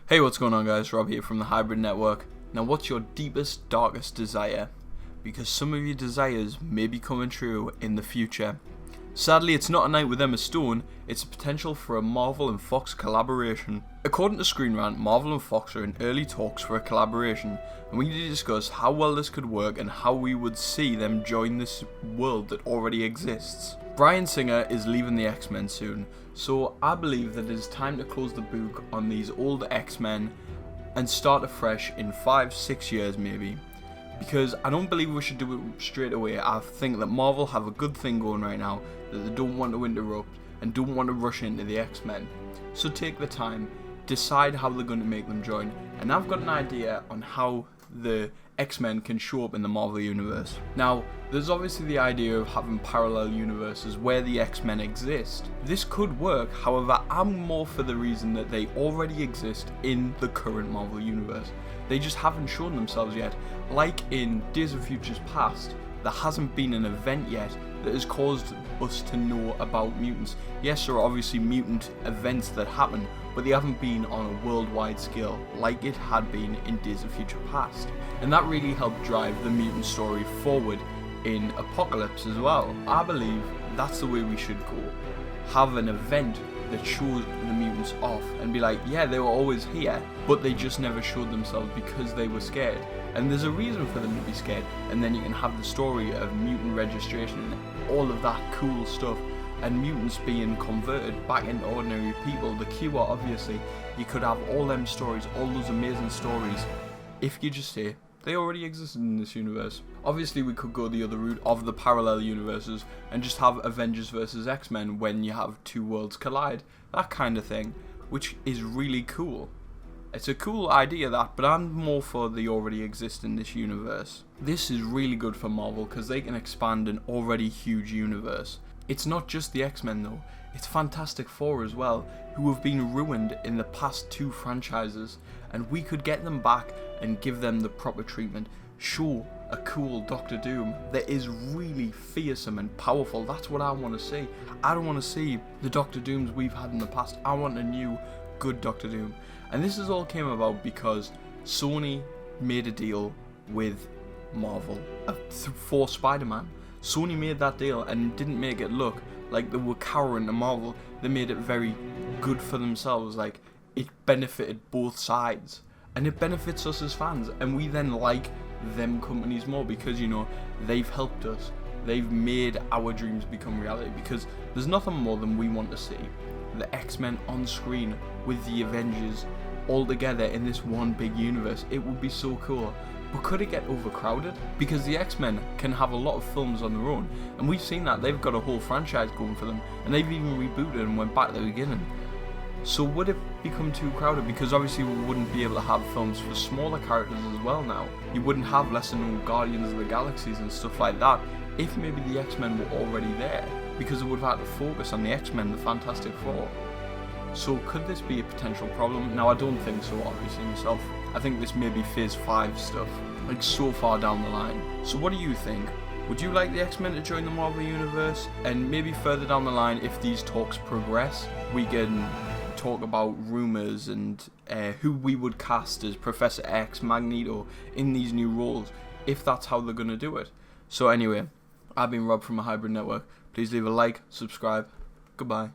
Hey, what's going on guys? Rob here from the Hybrid Network. Now, what's your deepest, darkest desire? Because some of your desires may be coming true in the future. Sadly, it's not a night with Emma Stone, it's a potential for a Marvel and Fox collaboration. According to ScreenRant, Marvel and Fox are in early talks for a collaboration, and we need to discuss how well this could work and how we would see them join this world that already exists. Bryan Singer is leaving the X-Men soon, so I believe that it is time to close the book on these old X-Men and start afresh in 5-6 years maybe. Because I don't believe we should do it straight away. I think that Marvel have a good thing going right now that they don't want to interrupt and don't want to rush into the X-Men. So take the time, decide how they're going to make them join, and I've got an idea on how the X-Men can show up in the Marvel universe. Now, there's obviously the idea of having parallel universes where the X-Men exist. This could work, however, I'm more for the reason that they already exist in the current Marvel universe. They just haven't shown themselves yet. Like in Days of Futures Past, there hasn't been an event yet that has caused us to know about mutants. Yes, there are obviously mutant events that happen, but they haven't been on a worldwide scale like it had been in Days of Future Past. And that really helped drive the mutant story forward in Apocalypse as well. I believe that's the way we should go. Have an event that shows the mutants off and be like, yeah, they were always here, but they just never showed themselves because they were scared. And there's a reason for them to be scared, and then you can have the story of mutant registration and all of that cool stuff, and mutants being converted back into ordinary people. The cure, obviously, you could have all them stories, all those amazing stories, if you just say they already existed in this universe. Obviously, we could go the other route of the parallel universes and just have Avengers vs X-Men when you have two worlds collide, that kind of thing, which is really cool. It's a cool idea that, but I'm more for they already exist in this universe. This is really good for Marvel because they can expand an already huge universe. It's not just the X-Men though, it's Fantastic Four as well, who have been ruined in the past two franchises, and we could get them back and give them the proper treatment. Show a cool Doctor Doom that is really fearsome and powerful. That's what I want to see. I don't want to see the Doctor Dooms we've had in the past. I want a new, good Doctor Doom. And this has all came about because Sony made a deal with Marvel for Spider-Man. Sony made that deal and didn't make it look like they were cowering to Marvel. They made it very good for themselves. Like, it benefited both sides, and it benefits us as fans, and we then like them companies more because, you know, they've helped us. They've made our dreams become reality, because there's nothing more than we want to see the X-Men on screen with the Avengers all together in this one big universe. It would be so cool. But could it get overcrowded? Because the X-Men can have a lot of films on their own, and we've seen that they've got a whole franchise going for them, and they've even rebooted and went back to the beginning. So would it become too crowded? Because obviously we wouldn't be able to have films for smaller characters as well now. You wouldn't have lesser known Guardians of the Galaxies and stuff like that if maybe the X-Men were already there, because it would have had to focus on the X-Men, the Fantastic Four. So could this be a potential problem? Now, I don't think so, obviously, myself. I think this may be Phase 5 stuff, like so far down the line. So what do you think? Would you like the X-Men to join the Marvel Universe? And maybe further down the line, if these talks progress, we can talk about rumours and who we would cast as Professor X, Magneto in these new roles, if that's how they're going to do it. So anyway, I've been Rob from the Hybrid Network. Please leave a like, subscribe. Goodbye.